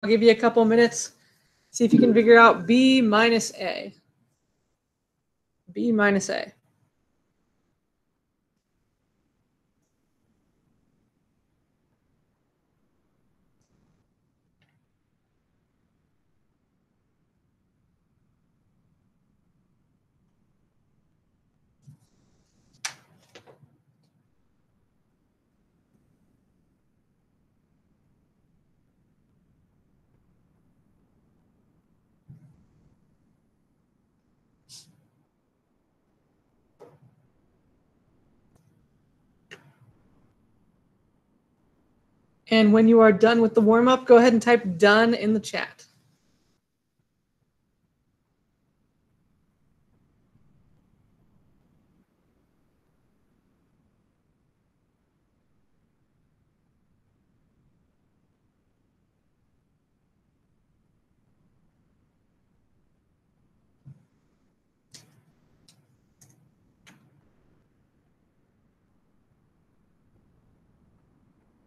I'll give you a couple minutes. See if you can figure out B minus A. B minus A. And when you are done with the warm-up, go ahead and type done in the chat.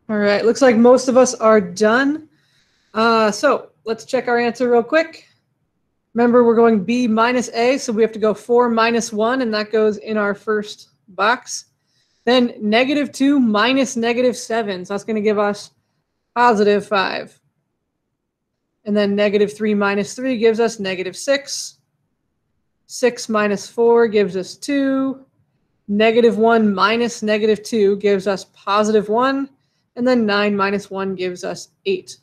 All right, looks like most of us are done. So let's check our answer real quick. Remember, we're going B minus A, so we have to go 4 minus 1, and that goes in our first box. Then -2 minus -7, so that's going to give us +5. And then -3 minus 3 gives us -6. 6 minus 4 gives us 2. -1 minus -2 gives us +1. And then 9 minus 1 gives us 8.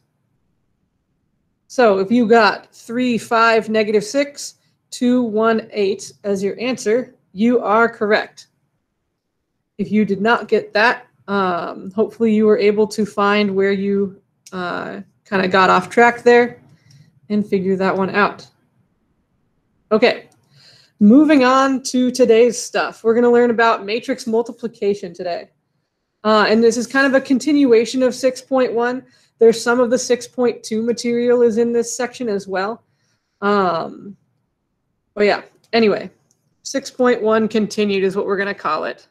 So if you got 3, 5, -6, 2, 1, 8 as your answer, you are correct. If you did not get that, hopefully you were able to find where you kind of got off track there and figure that one out. Okay, moving on to today's stuff. We're going to learn about matrix multiplication today. And this is kind of a continuation of 6.1. There's some of the 6.2 material is in this section as well. But yeah, anyway, 6.1 continued is what we're going to call it.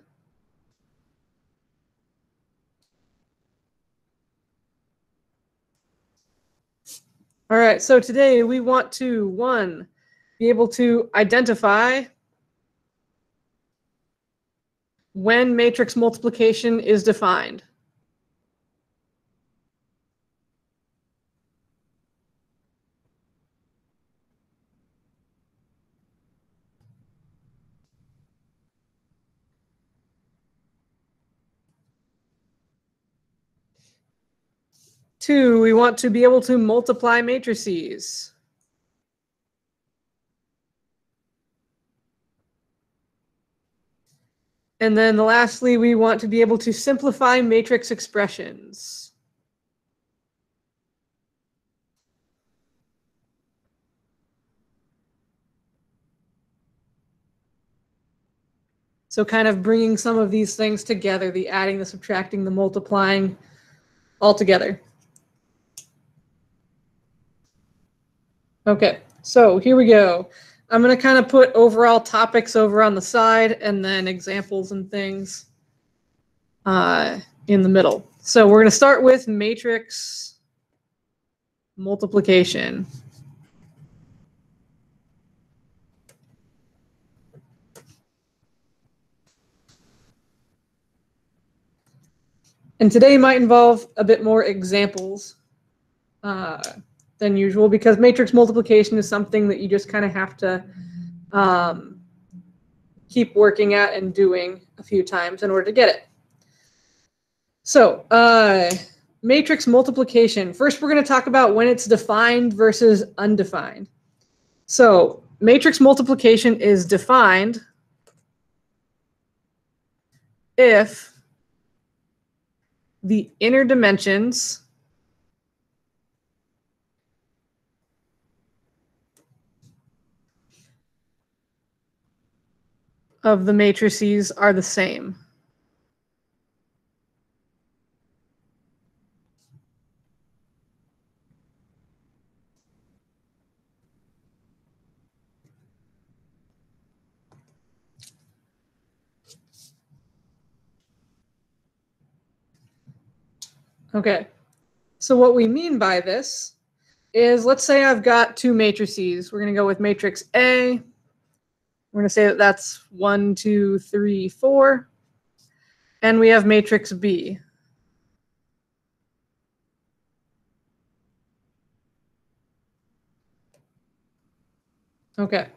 All right, so today we want to, 1, be able to identify when matrix multiplication is defined. Two, we want to be able to multiply matrices. And then lastly, we want to be able to simplify matrix expressions. So kind of bringing some of these things together, the adding, the subtracting, the multiplying, all together. Okay, so here we go. I'm going to kind of put overall topics over on the side and then examples and things in the middle. So we're going to start with matrix multiplication. And today might involve a bit more examples than usual because matrix multiplication is something that you just kind of have to keep working at and doing a few times in order to get it. So matrix multiplication. First, we're going to talk about when it's defined versus undefined. So matrix multiplication is defined if the inner dimensions of the matrices are the same. Okay, so what we mean by this is, let's say I've got two matrices. We're going to go with matrix A. We're going to say that that's 1, 2, 3, 4. And we have matrix B. Okay.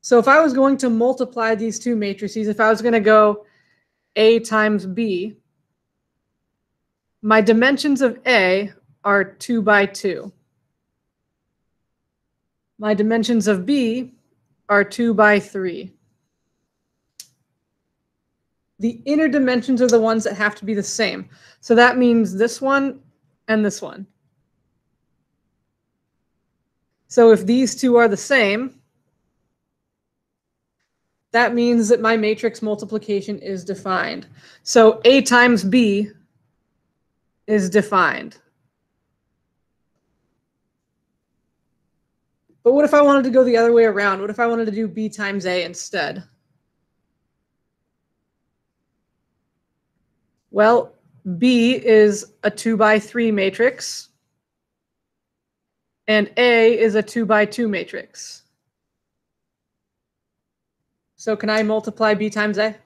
So if I was going to multiply these two matrices, if I was going to go A times B, my dimensions of A are 2 by 2. My dimensions of B are 2 by 3. The inner dimensions are the ones that have to be the same. So that means this one and this one. So if these two are the same, that means that my matrix multiplication is defined. So A times B is defined. But what if I wanted to go the other way around? What if I wanted to do B times A instead? Well, B is a 2 by 3 matrix, and A is a 2 by 2 matrix. So can I multiply B times A?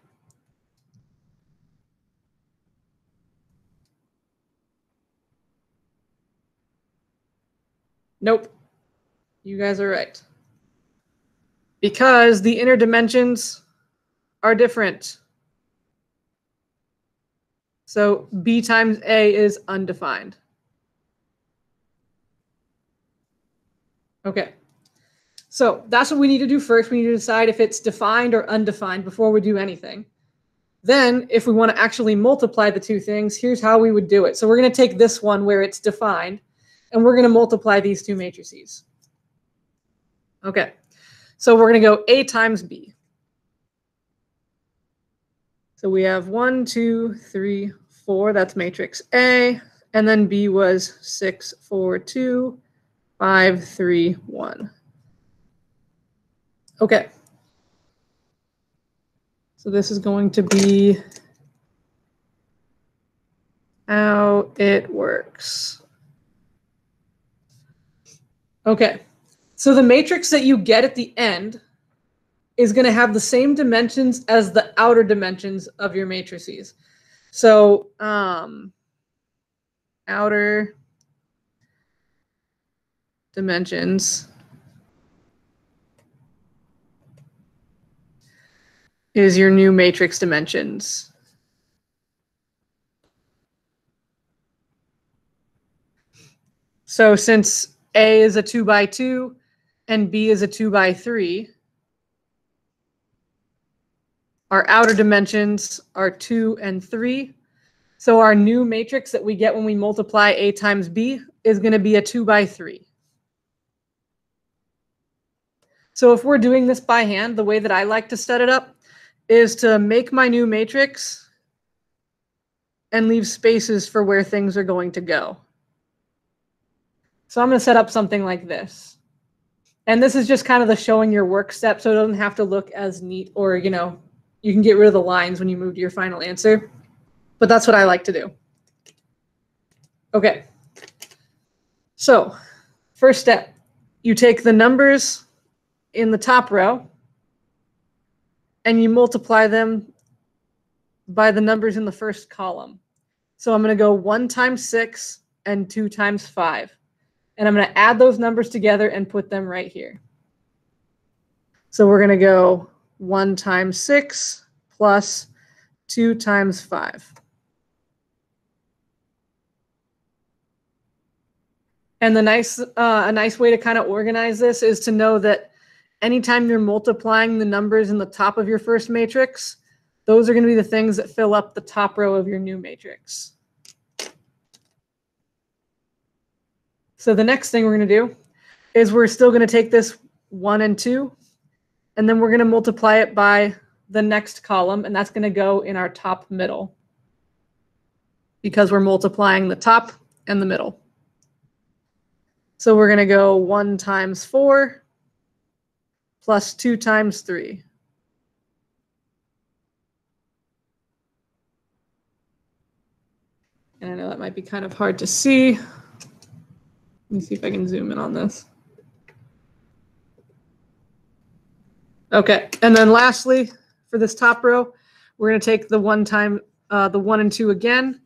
Nope. You guys are right. Because the inner dimensions are different. So B times A is undefined. Okay. So that's what we need to do first. We need to decide if it's defined or undefined before we do anything. Then, if we want to actually multiply the two things, here's how we would do it. So we're going to take this one where it's defined, and we're going to multiply these two matrices. Okay. So we're going to go A times B. So we have 1, 2, 3, 4. That's matrix A. And then B was 6, 4, 2, 5, 3, 1. Okay. So this is going to be how it works. Okay. So the matrix that you get at the end is going to have the same dimensions as the outer dimensions of your matrices. So outer dimensions is your new matrix dimensions. So since A is a 2 by 2 and B is a 2 by 3, our outer dimensions are 2 and 3. So our new matrix that we get when we multiply A times B is going to be a 2 by 3. So if we're doing this by hand, the way that I like to set it up is to make my new matrix and leave spaces for where things are going to go. So I'm going to set up something like this. And this is just kind of the showing your work step, so it doesn't have to look as neat, or, you know, you can get rid of the lines when you move to your final answer. But that's what I like to do. Okay. So first step, you take the numbers in the top row and you multiply them by the numbers in the first column. So I'm going to go 1 times 6 and 2 times 5. And I'm going to add those numbers together and put them right here. So we're going to go 1 times 6 plus 2 times 5. And a nice way to kind of organize this is to know that anytime you're multiplying the numbers in the top of your first matrix, those are going to be the things that fill up the top row of your new matrix. So the next thing we're going to do is we're still going to take this 1 and 2, and then we're going to multiply it by the next column, and that's going to go in our top middle because we're multiplying the top and the middle. So we're going to go 1 times 4 plus 2 times 3. And I know that might be kind of hard to see, Let me see if I can zoom in on this. Okay, and then lastly, for this top row, we're going to take the 1 and 2 again,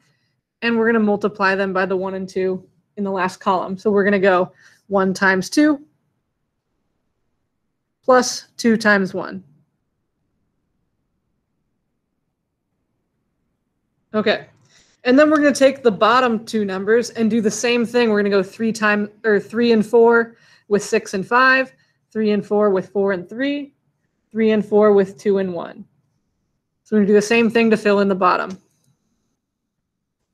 and we're going to multiply them by the 1 and 2 in the last column. So we're going to go 1 times 2 plus 2 times 1. Okay, and then we're going to take the bottom two numbers and do the same thing. We're going to go 3 and 4 with 6 and 5, 3 and 4 with 4 and 3, 3 and 4 with 2 and 1. So we're going to do the same thing to fill in the bottom.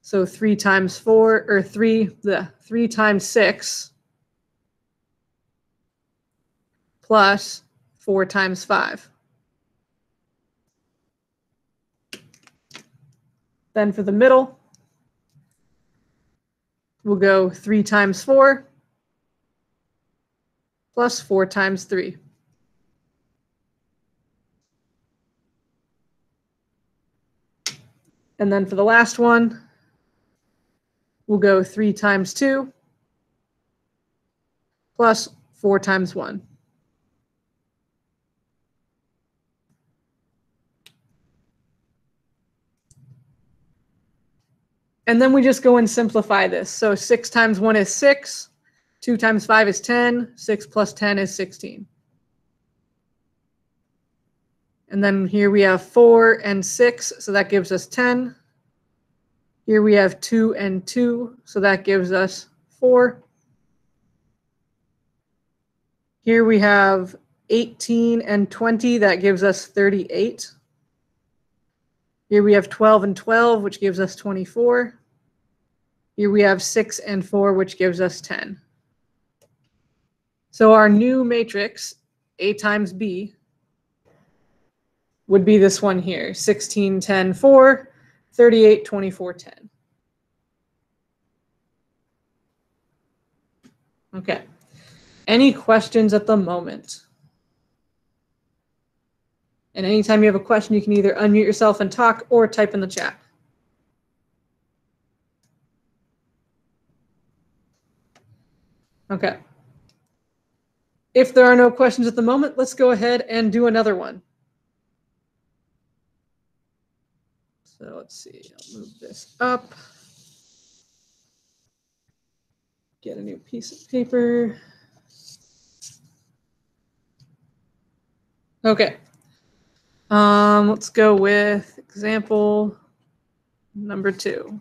So 3 times 4, or 3 times 6 plus 4 times 5. Then for the middle, we'll go 3 times 4 plus 4 times 3. And then for the last one, we'll go 3 times 2 plus 4 times 1. And then we just go and simplify this. So 6 times 1 is 6, 2 times 5 is 10, 6 plus 10 is 16. And then here we have 4 and 6, so that gives us 10. Here we have 2 and 2, so that gives us 4. Here we have 18 and 20, that gives us 38. Here we have 12 and 12, which gives us 24. Here we have 6 and 4, which gives us 10. So our new matrix, A times B, would be this one here, 16, 10, 4, 38, 24, 10. Okay. Any questions at the moment? And anytime you have a question, you can either unmute yourself and talk or type in the chat. Okay. If there are no questions at the moment, let's go ahead and do another one. So let's see, I'll move this up. Get a new piece of paper. Okay. Let's go with example number 2.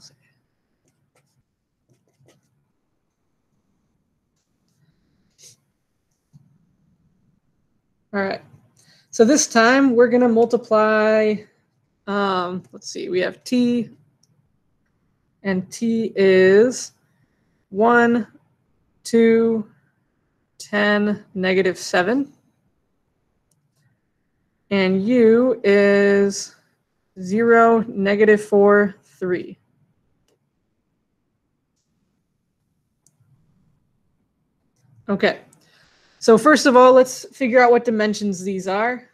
All right. So this time we're going to multiply, let's see, we have t, and t is 1, 2, 10, negative 7. And u is 0, negative 4, 3. Okay. So first of all, let's figure out what dimensions these are.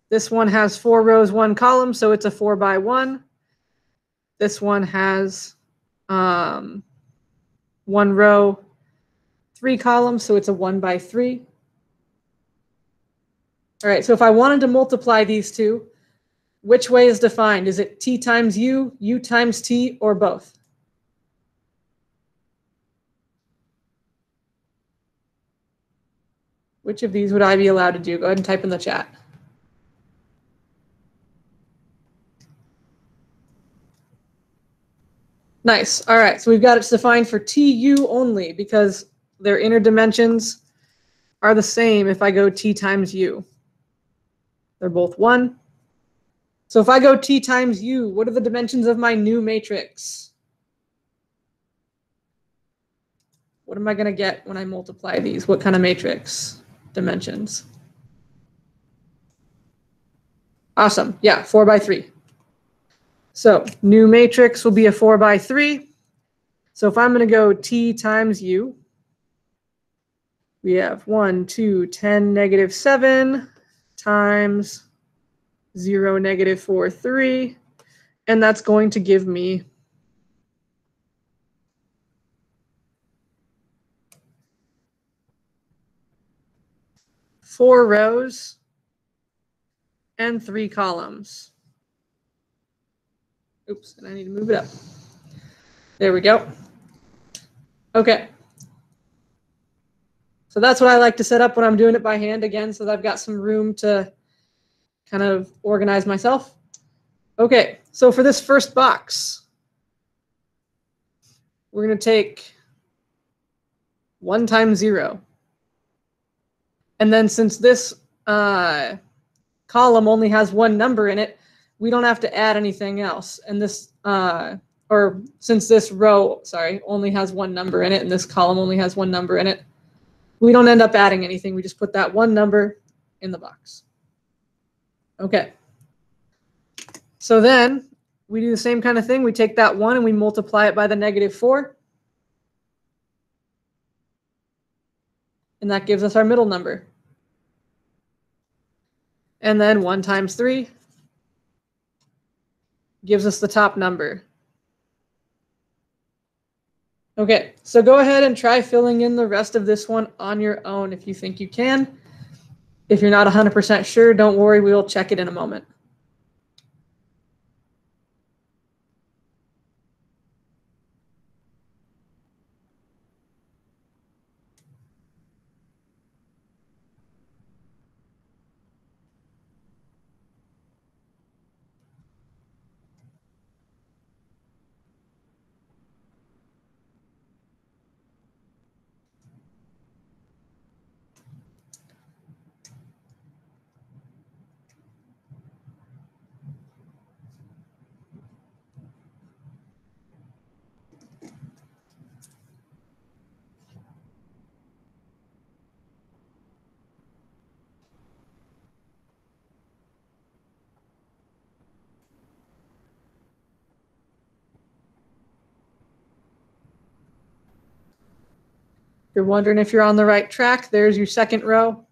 This one has 4 rows, 1 column, so it's a 4 by 1. This one has 1 row, 3 columns, so it's a 1 by 3. All right, so if I wanted to multiply these two, which way is defined? Is it t times u times t, or both? Which of these would I be allowed to do? Go ahead and type in the chat. Nice. All right, so we've got it defined for tu only because their inner dimensions are the same if I go t times u. They're both 1. So if I go t times u, what are the dimensions of my new matrix? What am I going to get when I multiply these? What kind of matrix dimensions? Awesome. Yeah, 4 by 3. So new matrix will be a 4 by 3. So if I'm going to go t times u, we have 1, 2, 10, negative 7 times 0, negative 4, 3. And that's going to give me 4 rows and 3 columns. Oops, and I need to move it up. There we go. Okay. So that's what I like to set up when I'm doing it by hand again, so that I've got some room to kind of organize myself. Okay, so for this first box, we're going to take 1 times 0. And then since this column only has 1 number in it, we don't have to add anything else. And this, or since this row, sorry, only has 1 number in it, and this column only has 1 number in it, we don't end up adding anything. We just put that 1 number in the box. Okay. So then we do the same kind of thing. We take that 1 and we multiply it by the -4. And that gives us our middle number. And then 1 times 3 gives us the top number. Okay, so go ahead and try filling in the rest of this one on your own if you think you can. If you're not 100% sure, don't worry, we will check it in a moment. If you're wondering if you're on the right track, there's your second row.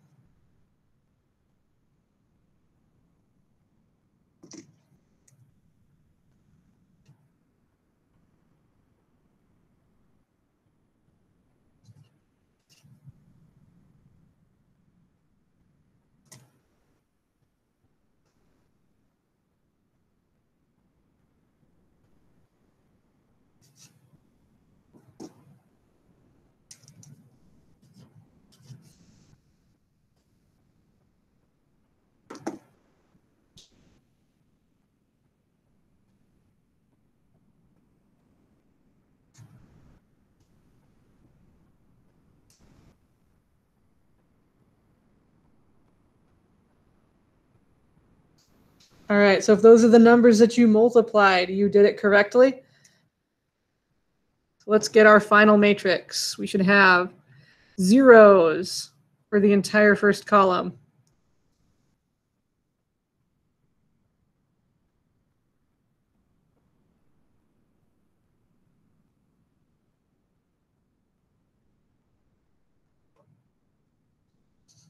All right, so if those are the numbers that you multiplied, you did it correctly. So let's get our final matrix. We should have zeros for the entire first column.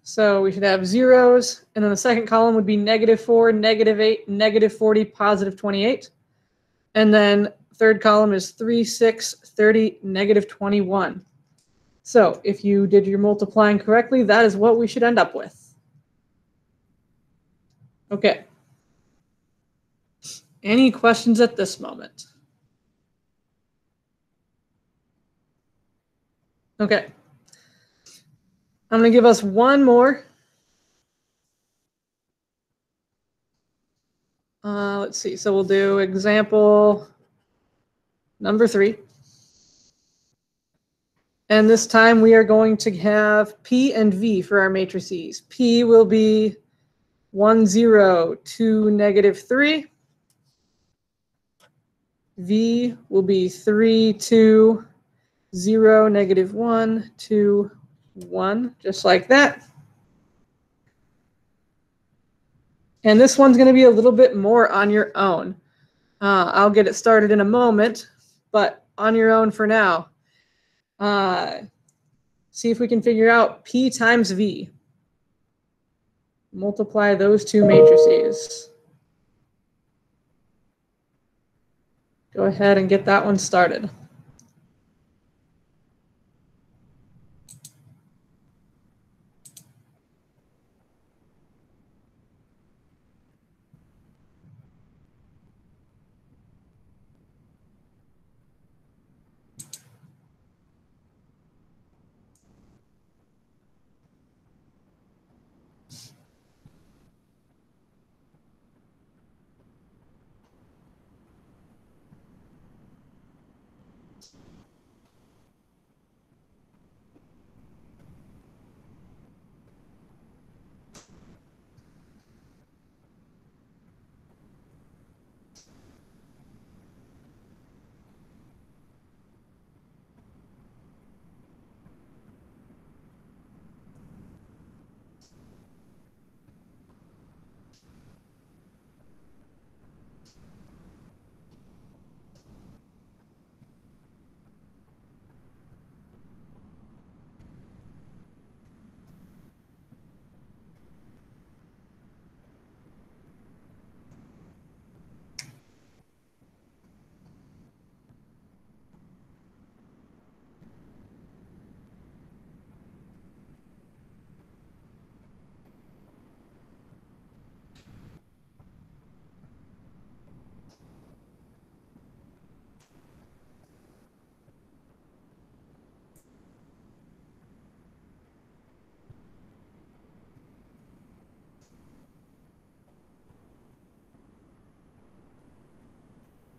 So we should have zeros, and then the second column would be -4, -8, -40, +28. And then third column is 3, 6, 30, -21. So if you did your multiplying correctly, that is what we should end up with. Okay. Any questions at this moment? Okay. I'm going to give us one more. Let's see. So we'll do example number 3. And this time we are going to have P and V for our matrices. P will be 1, 0, 2, -3. V will be 3, 2, 0, -1, 2, 1, just like that. And this one's going to be a little bit more on your own. I'll get it started in a moment, but on your own for now. See if we can figure out P times V. Multiply those two matrices. Go ahead and get that one started.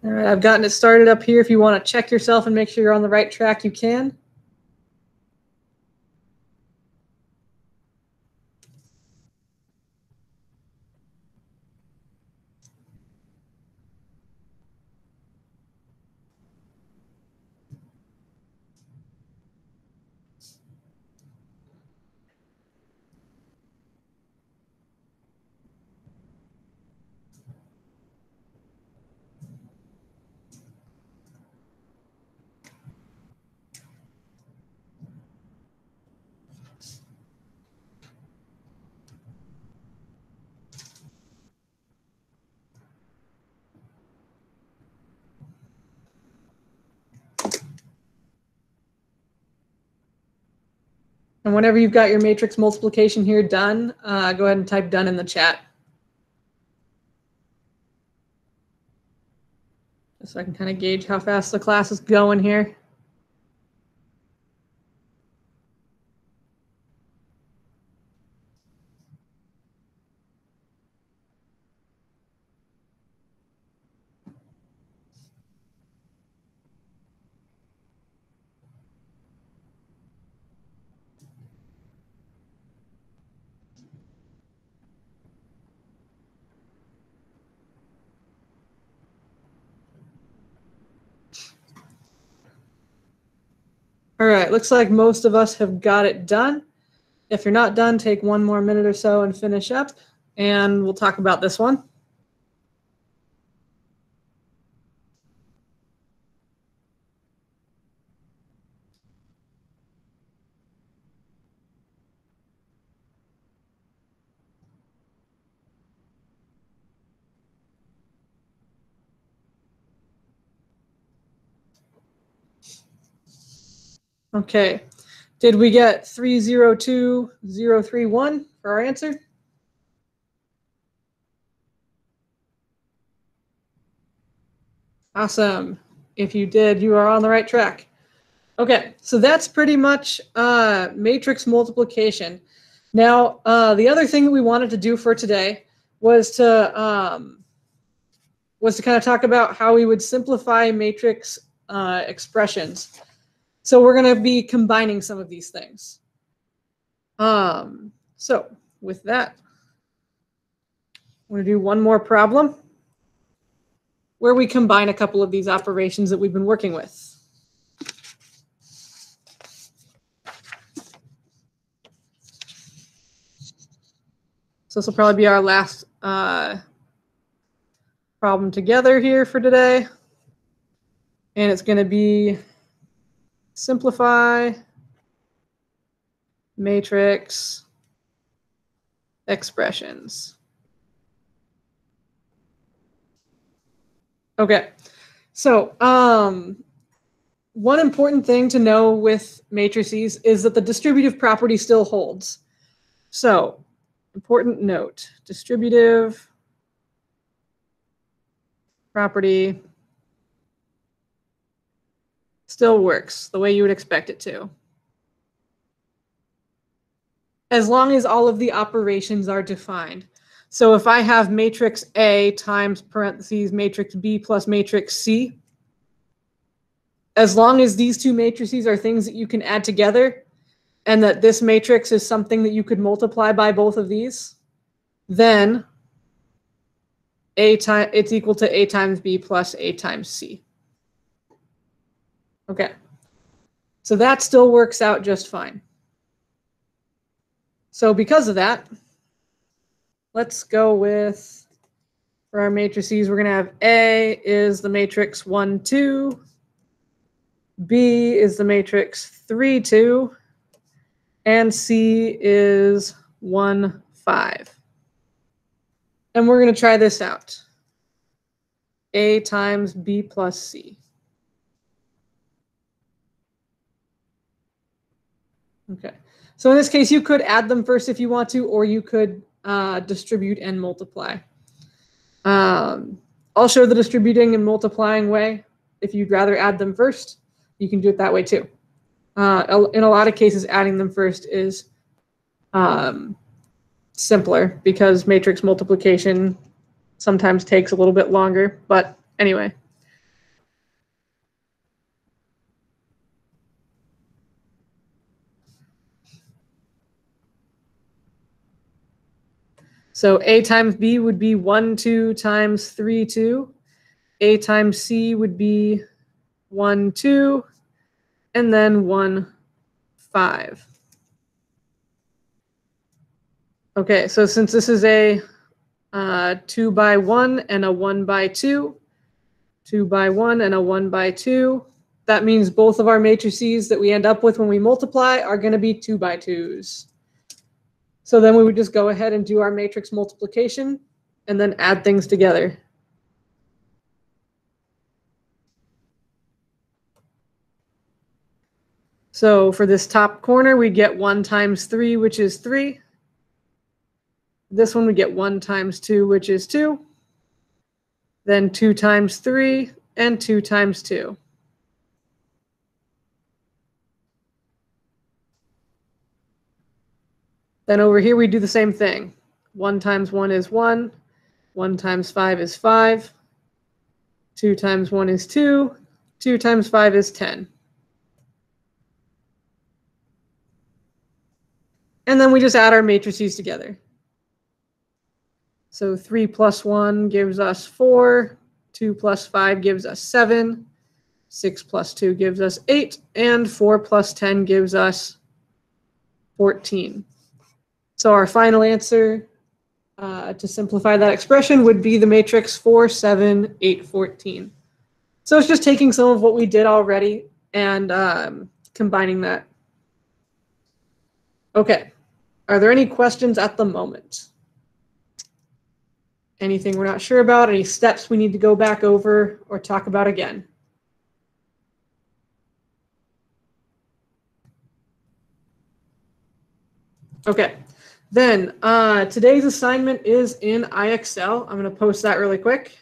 All right, I've gotten it started up here. If you want to check yourself and make sure you're on the right track, you can. And whenever you've got your matrix multiplication here done, go ahead and type done in the chat. Just so I can kind of gauge how fast the class is going here. All right, looks like most of us have got it done. If you're not done, take one more minute or so and finish up, and we'll talk about this one. Okay, did we get 302031 for our answer? Awesome. If you did, you are on the right track. Okay, so that's pretty much matrix multiplication. Now, the other thing that we wanted to do for today was to kind of talk about how we would simplify matrix expressions. So we're going to be combining some of these things. So with that, I'm going to do one more problem where we combine a couple of these operations that we've been working with. So this will probably be our last problem together here for today. And it's going to be simplify matrix expressions. Okay, so one important thing to know with matrices is that the distributive property still holds. So, important note, distributive property still works the way you would expect it to, as long as all of the operations are defined. So if I have matrix A times parentheses matrix B plus matrix C, as long as these two matrices are things that you can add together, and that this matrix is something that you could multiply by both of these, then it's equal to A times B plus A times C. Okay, so that still works out just fine. So because of that, let's go with, for our matrices, we're going to have A is the matrix 1, 2. B is the matrix 3, 2. And C is 1, 5. And we're going to try this out. A times B plus C. Okay. So in this case, you could add them first if you want to, or you could distribute and multiply. I'll show the distributing and multiplying way. If you'd rather add them first, you can do it that way too. In a lot of cases, adding them first is simpler because matrix multiplication sometimes takes a little bit longer. But anyway. So A times B would be 1, 2 times 3, 2. A times C would be 1, 2, and then 1, 5. Okay, so since this is a 2 by 1 and a 1 by 2, 2 by 1 and a 1 by 2, that means both of our matrices that we end up with when we multiply are going to be 2 by 2s. So then we would just go ahead and do our matrix multiplication and then add things together. So for this top corner, we get 1 times 3, which is 3. This one we get 1 times 2, which is 2. Then 2 times 3 and 2 times 2. Then over here we do the same thing. 1 times 1 is 1. 1 times 5 is 5. 2 times 1 is 2. 2 times 5 is 10. And then we just add our matrices together. So 3 plus 1 gives us 4. 2 plus 5 gives us 7. 6 plus 2 gives us 8. And 4 plus 10 gives us 14. So our final answer, to simplify that expression, would be the matrix 4, 7, 8, 14. So it's just taking some of what we did already and combining that. Okay. Are there any questions at the moment? Anything we're not sure about? Any steps we need to go back over or talk about again? Okay. Then today's assignment is in IXL. I'm going to post that really quick.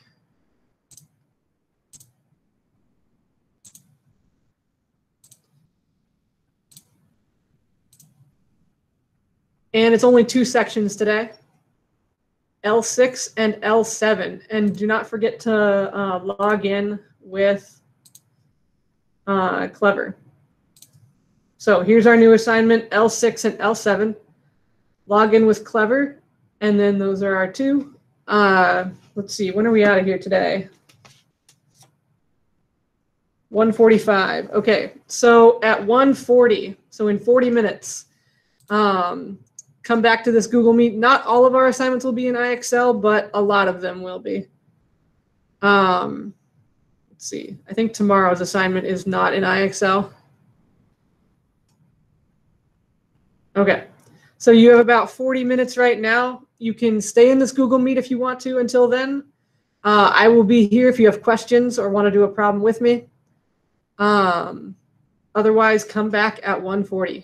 And it's only 2 sections today, L6 and L7. And do not forget to log in with Clever. So here's our new assignment, L6 and L7. Log in with Clever, and then those are our 2. Let's see, when are we out of here today? 1:45. Okay, so at 1:40, so in 40 minutes, come back to this Google Meet. Not all of our assignments will be in IXL, but a lot of them will be. Let's see, I think tomorrow's assignment is not in IXL. Okay. So you have about 40 minutes right now. You can stay in this Google Meet if you want to until then. I will be here if you have questions or want to do a problem with me. Otherwise, come back at 1:40.